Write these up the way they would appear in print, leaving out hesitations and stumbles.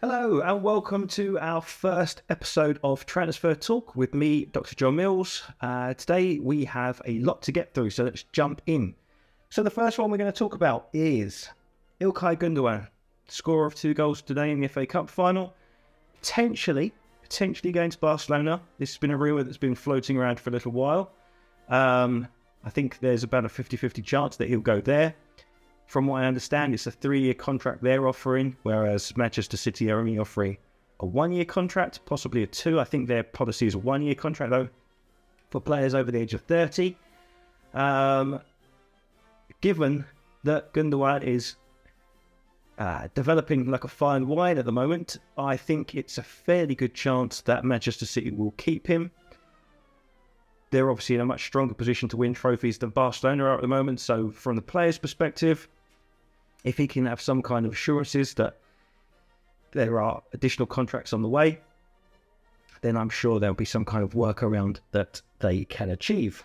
Hello and welcome to our first episode of Transfer Talk with me, Dr. John Mills. Today we have a lot to get through, so let's jump in. So the first one we're going to talk about is İlkay Gündoğan, scorer of 2 goals today in the FA Cup final. Potentially going to Barcelona. This has been a rumour that's been floating around for a little while. I think there's about a 50-50 chance that he'll go there. From what I understand, it's a 3-year contract they're offering, whereas Manchester City are only offering a 1-year contract, possibly a 2. I think their policy is a 1-year contract, though, for players over the age of 30. Given that Gündoğan is developing like a fine wine at the moment, I think it's a fairly good chance that Manchester City will keep him. They're obviously in a much stronger position to win trophies than Barcelona are at the moment, so from the player's perspective, if he can have some kind of assurances that there are additional contracts on the way, then I'm sure there'll be some kind of workaround that they can achieve.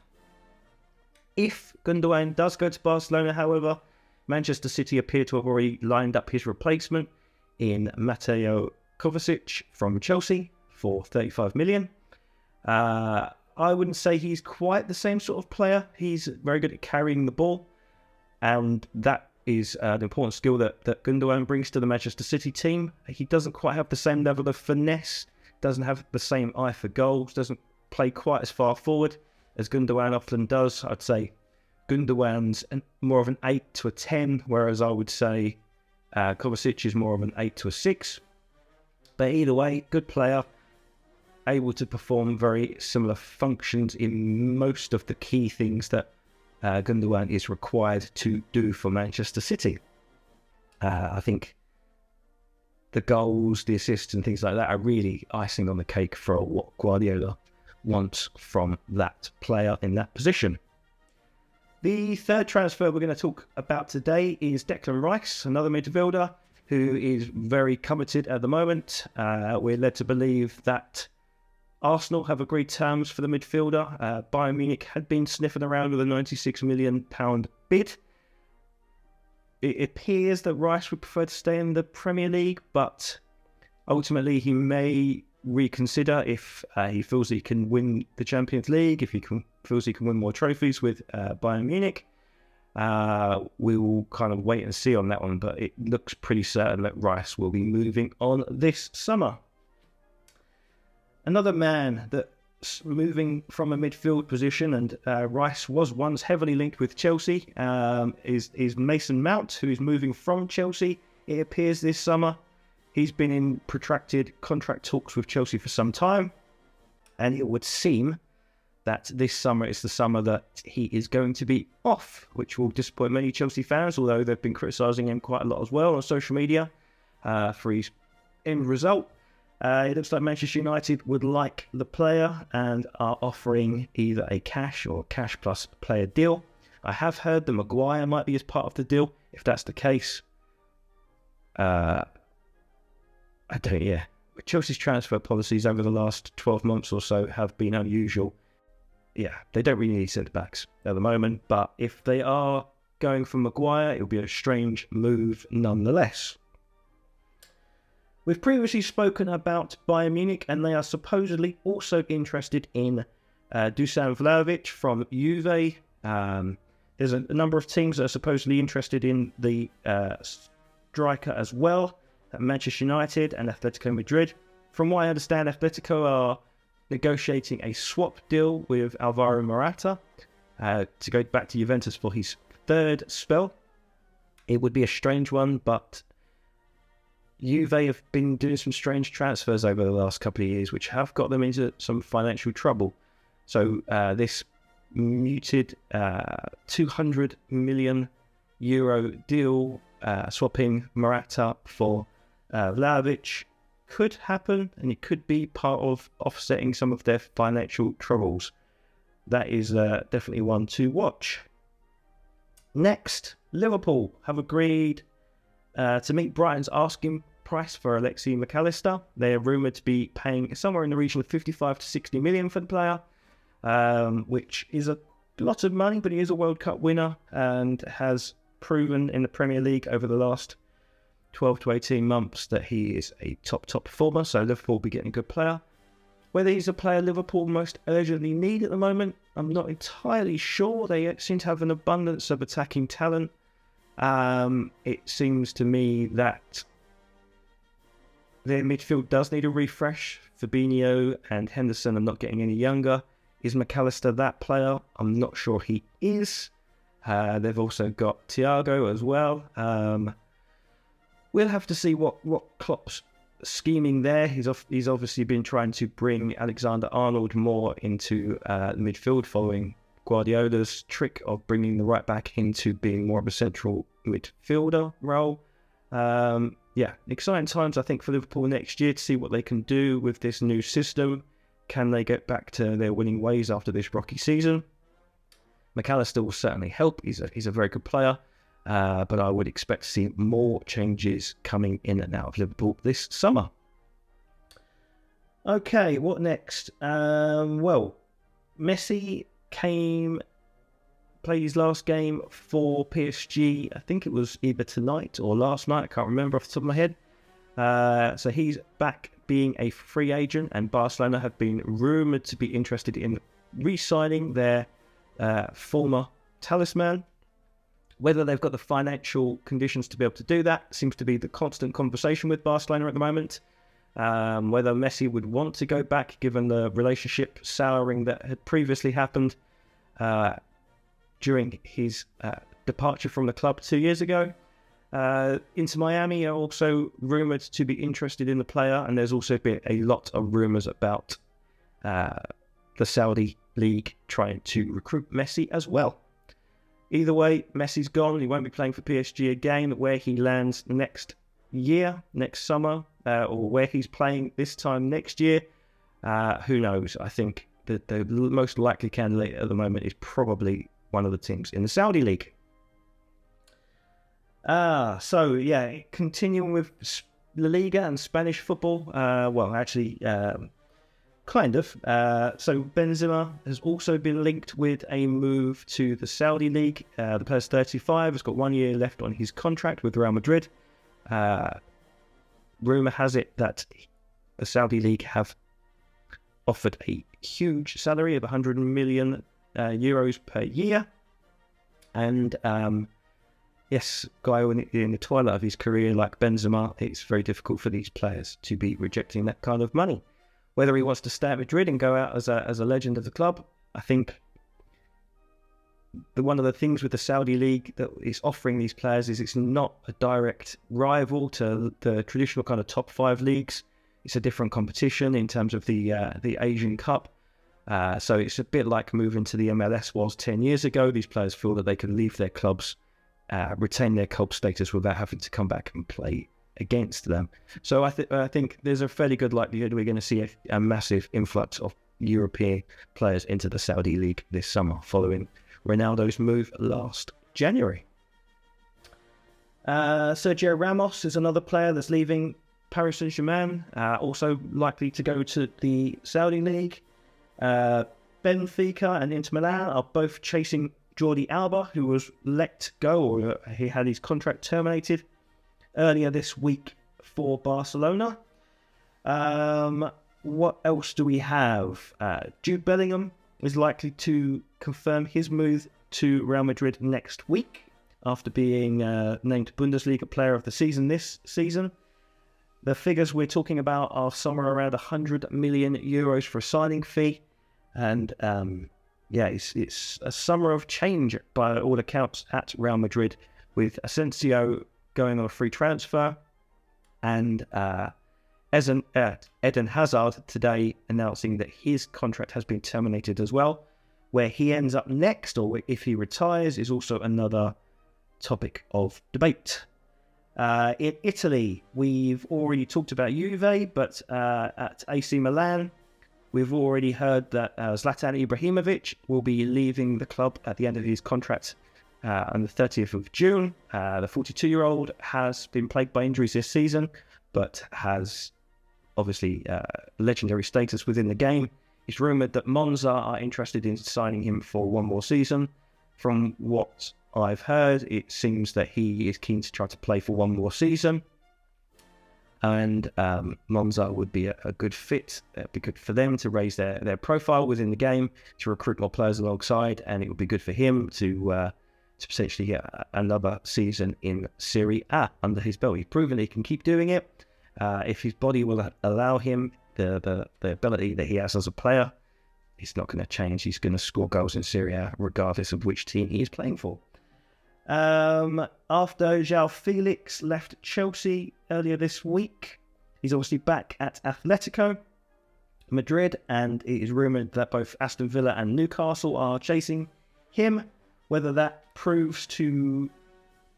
If Gündoğan does go to Barcelona, however, Manchester City appear to have already lined up his replacement in Mateo Kovacic from Chelsea for 35 million. I wouldn't say he's quite the same sort of player. He's very good at carrying the ball, and that is an important skill that Gündoğan brings to the Manchester City team. He doesn't quite have the same level of finesse, doesn't have the same eye for goals, doesn't play quite as far forward as Gündoğan often does. I'd say Gündoğan's more of an 8 to a 10, whereas I would say Kovacic is more of an 8 to a 6. But either way, good player, able to perform very similar functions in most of the key things that Gündoğan is required to do for Manchester City. I think the goals, the assists and things like that are really icing on the cake for what Guardiola wants from that player in that position. The third transfer we're going to talk about today is Declan Rice, another midfielder who is very coveted at the moment. We're led to believe that Arsenal have agreed terms for the midfielder. Bayern Munich had been sniffing around with a £96 million bid. It appears that Rice would prefer to stay in the Premier League, but ultimately he may reconsider if he feels he can win the Champions League, if he feels he can win more trophies with Bayern Munich. We will kind of wait and see on that one, but it looks pretty certain that Rice will be moving on this summer. Another man that's moving from a midfield position, and Rice was once heavily linked with Chelsea, is Mason Mount, who is moving from Chelsea, it appears, this summer. He's been in protracted contract talks with Chelsea for some time, and it would seem that this summer is the summer that he is going to be off, which will disappoint many Chelsea fans, although they've been criticising him quite a lot as well on social media for his end result. It looks like Manchester United would like the player and are offering either a cash or cash plus player deal. I have heard that Maguire might be as part of the deal. If that's the case, Chelsea's transfer policies over the last 12 months or so have been unusual. Yeah, they don't really need centre-backs at the moment, but if they are going for Maguire, it'll be a strange move nonetheless. We've previously spoken about Bayern Munich, and they are supposedly also interested in Dusan Vlahovic from Juve. There's a number of teams that are supposedly interested in the striker as well, Manchester United and Atletico Madrid. From what I understand, Atletico are negotiating a swap deal with Alvaro Morata to go back to Juventus for his 3rd spell. It would be a strange one, but Juve have been doing some strange transfers over the last couple of years, which have got them into some financial trouble. So this muted €200 million deal swapping Morata for Vlahovic could happen, and it could be part of offsetting some of their financial troubles. That is definitely one to watch. Next, Liverpool have agreed to meet Brighton's asking price for Alexis McAllister. They are rumoured to be paying somewhere in the region of 55 to 60 million for the player, which is a lot of money, but he is a World Cup winner and has proven in the Premier League over the last 12 to 18 months that he is a top performer, so Liverpool will be getting a good player. Whether he's a player Liverpool most urgently need at the moment, I'm not entirely sure. They seem to have an abundance of attacking talent. It seems to me that their midfield does need a refresh. Fabinho and Henderson are not getting any younger. Is McAllister that player? I'm not sure he is. They've also got Thiago as well. We'll have to see what Klopp's scheming there. He's obviously been trying to bring Alexander-Arnold more into the midfield following Guardiola's trick of bringing the right back into being more of a central midfielder role. Exciting times, I think, for Liverpool next year to see what they can do with this new system. Can they get back to their winning ways after this rocky season? McAllister will certainly help. He's a very good player. But I would expect to see more changes coming in and out of Liverpool this summer. Okay, what next? Messi played his last game for PSG. I think it was either tonight or last night. I can't remember off the top of my head. So he's back being a free agent, and Barcelona have been rumoured to be interested in re-signing their former talisman. Whether they've got the financial conditions to be able to do that seems to be the constant conversation with Barcelona at the moment. Whether Messi would want to go back, given the relationship souring that had previously happened during his departure from the club 2 years ago. Inter Miami are also rumoured to be interested in the player, and there's also been a lot of rumours about the Saudi League trying to recruit Messi as well. Either way, Messi's gone. He won't be playing for PSG again. Where he lands next summer, or where he's playing this time next year, who knows? I think that the most likely candidate at the moment is probably one of the teams in the Saudi League. Continuing with La Liga and Spanish football. Kind of. So Benzema has also been linked with a move to the Saudi League. The player's 35, has got 1 year left on his contract with Real Madrid. Rumour has it that the Saudi League have offered a huge salary of 100 million euros per year. And guy in the twilight of his career like Benzema, it's very difficult for these players to be rejecting that kind of money. Whether he wants to stay at Madrid and go out as a legend of the club, I think one of the things with the Saudi League that is offering these players is it's not a direct rival to the traditional kind of top 5 leagues. It's a different competition in terms of the Asian Cup. So it's a bit like moving to the MLS was 10 years ago. These players feel that they can leave their clubs, retain their club status without having to come back and play against them. So I think there's a fairly good likelihood we're going to see a massive influx of European players into the Saudi League this summer following Ronaldo's move last January. Sergio Ramos is another player that's leaving Paris Saint-Germain, also likely to go to the Saudi League. Benfica and Inter Milan are both chasing Jordi Alba, who was let go, or he had his contract terminated earlier this week for Barcelona. What else do we have? Jude Bellingham is likely to confirm his move to Real Madrid next week after being named Bundesliga Player of the Season this season. The figures we're talking about are somewhere around 100 million euros for a signing fee. And it's a summer of change by all accounts at Real Madrid, with Asensio going on a free transfer, and Eden Hazard today announcing that his contract has been terminated as well. Where he ends up next, or if he retires, is also another topic of debate. In Italy, we've already talked about Juve, but at AC Milan, we've already heard that Zlatan Ibrahimovic will be leaving the club at the end of his contract on the 30th of June. The 42-year-old has been plagued by injuries this season, but has obviously legendary status within the game. It's rumoured that Monza are interested in signing him for one more season. From what I've heard, it seems that he is keen to try to play for one more season. and Monza would be a good fit. It'd be good for them to raise their profile within the game, to recruit more players alongside, and it would be good for him to potentially get another season in Serie A under his belt. He's proven he can keep doing it. If his body will allow him the ability that he has as a player, he's not going to change. He's going to score goals in Serie A regardless of which team he is playing for. After João Felix left Chelsea earlier this week, he's obviously back at Atletico Madrid, and it is rumoured that both Aston Villa and Newcastle are chasing him. Whether that proves to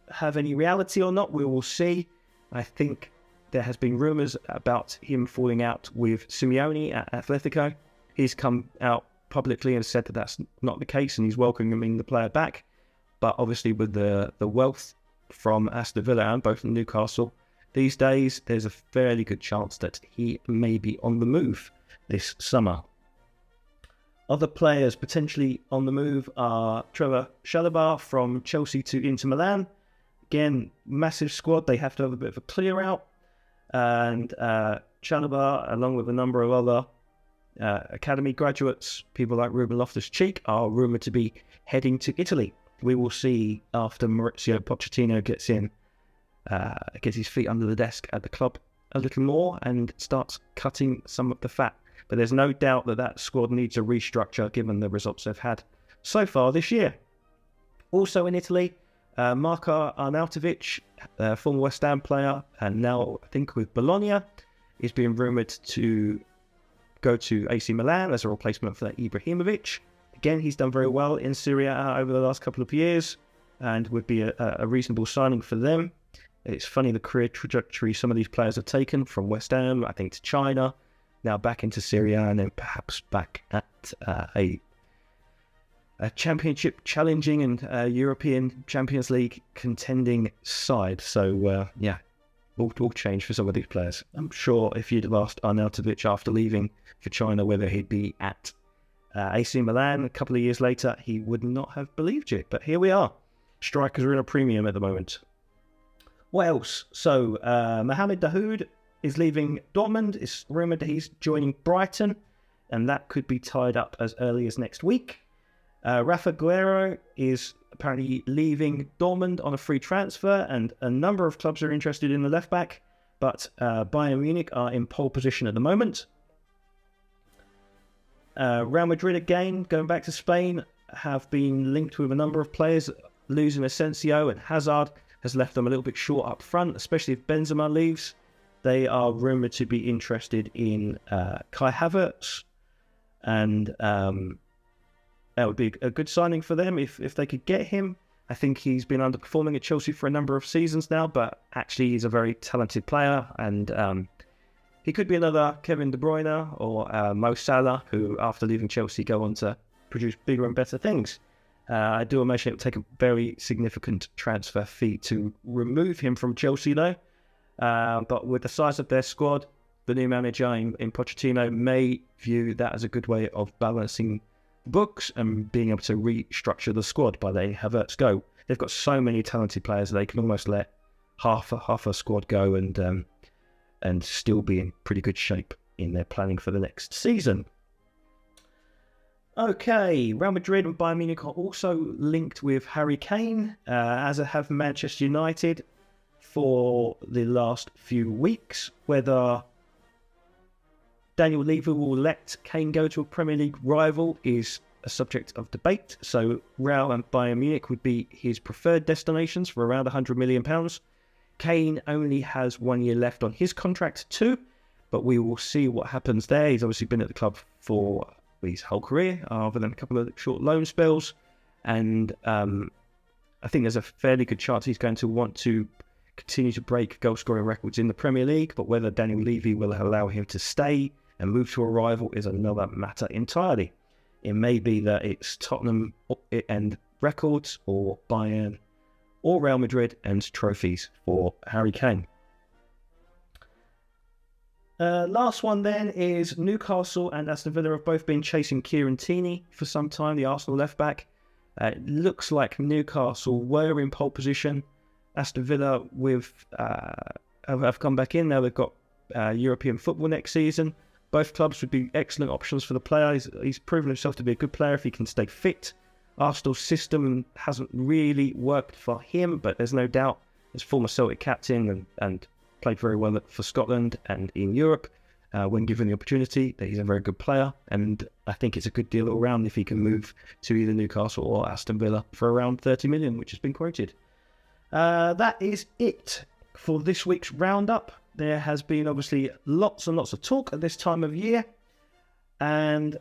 have any reality or not, we will see. I think there has been rumours about him falling out with Simeone at Atletico. He's come out publicly and said that that's not the case, and he's welcoming the player back. But obviously with the wealth from Aston Villa and both Newcastle these days, there's a fairly good chance that he may be on the move this summer. Other players potentially on the move are Trevor Chalobah from Chelsea to Inter Milan. Again, massive squad. They have to have a bit of a clear out. And Chalobah, along with a number of other academy graduates, people like Ruben Loftus-Cheek, are rumoured to be heading to Italy. We will see after Mauricio Pochettino gets his feet under the desk at the club a little more and starts cutting some of the fat. But there's no doubt that squad needs a restructure given the results they've had so far this year. Also in Italy, Marko Arnautovic, former West Ham player, and now I think with Bologna, is being rumoured to go to AC Milan as a replacement for Ibrahimovic. Again, he's done very well in Serie A over the last couple of years and would be a reasonable signing for them. It's funny the career trajectory some of these players have taken from West Ham, I think, to China, now back into Serie A, and then perhaps back at a championship challenging and European Champions League contending side. So, all change for some of these players. I'm sure if you'd have asked Arnautovic after leaving for China whether he'd be at AC Milan a couple of years later, he would not have believed you. But here we are. Strikers are in a premium at the moment. What else? So, Mohamed Dahoud is leaving Dortmund. It's rumoured that he's joining Brighton, and that could be tied up as early as next week. Rafa Guerreiro is apparently leaving Dortmund on a free transfer, and a number of clubs are interested in the left-back, but Bayern Munich are in pole position at the moment. Real Madrid, again, going back to Spain, have been linked with a number of players. Losing Asensio and Hazard has left them a little bit short up front, especially if Benzema leaves. They are rumoured to be interested in Kai Havertz, and that would be a good signing for them if they could get him. I think he's been underperforming at Chelsea for a number of seasons now, but actually he's a very talented player, and he could be another Kevin De Bruyne or Mo Salah, who after leaving Chelsea go on to produce bigger and better things. I do imagine it would take a very significant transfer fee to remove him from Chelsea though. But with the size of their squad, the new manager in Pochettino may view that as a good way of balancing books and being able to restructure the squad by letting Havertz go. They've got so many talented players they can almost let half a squad go and still be in pretty good shape in their planning for the next season. Okay, Real Madrid and Bayern Munich are also linked with Harry Kane, as have Manchester United for the last few weeks. Whether Daniel Levy will let Kane go to a Premier League rival is a subject of debate. So Real and Bayern Munich would be his preferred destinations for around £100 million. Kane only has 1 year left on his contract too, but we will see what happens there. He's obviously been at the club for his whole career, other than a couple of short loan spells, and I think there's a fairly good chance he's going to want to continue to break goal-scoring records in the Premier League, but whether Daniel Levy will allow him to stay and move to a rival is another matter entirely. It may be that it's Tottenham and records, or Bayern, or Real Madrid and trophies for Harry Kane. Last one then is Newcastle and Aston Villa have both been chasing Kieran Tierney for some time, the Arsenal left-back. It looks like Newcastle were in pole position. Aston Villa with have come back in. Now they've got European football next season. Both clubs would be excellent options for the player. He's proven himself to be a good player if he can stay fit. Arsenal's system hasn't really worked for him, but there's no doubt, as former Celtic captain and played very well for Scotland and in Europe, when given the opportunity, that he's a very good player. And I think it's a good deal all round if he can move to either Newcastle or Aston Villa for around 30 million, which has been quoted. That is it for this week's roundup. There has been obviously lots and lots of talk at this time of year. And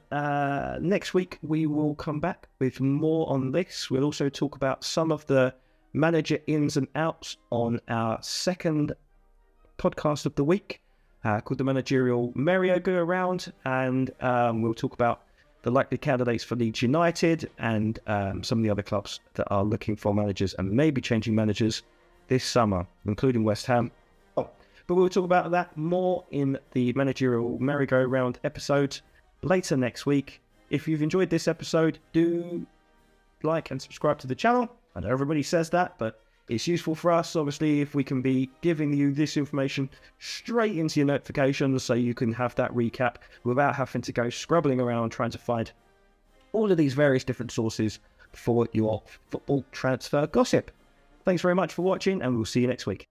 next week we will come back with more on this. We'll also talk about some of the manager ins and outs on our second podcast of the week called the Managerial Merry-Go-Round. And we'll talk about the likely candidates for Leeds United and some of the other clubs that are looking for managers and maybe changing managers this summer, including West Ham. But we'll talk about that more in the Managerial Merry-Go-Round episode later next week. If you've enjoyed this episode, do like and subscribe to the channel. I know everybody says that, but it's useful for us, obviously, if we can be giving you this information straight into your notifications so you can have that recap without having to go scrubbling around trying to find all of these various different sources for your football transfer gossip. Thanks very much for watching, and we'll see you next week.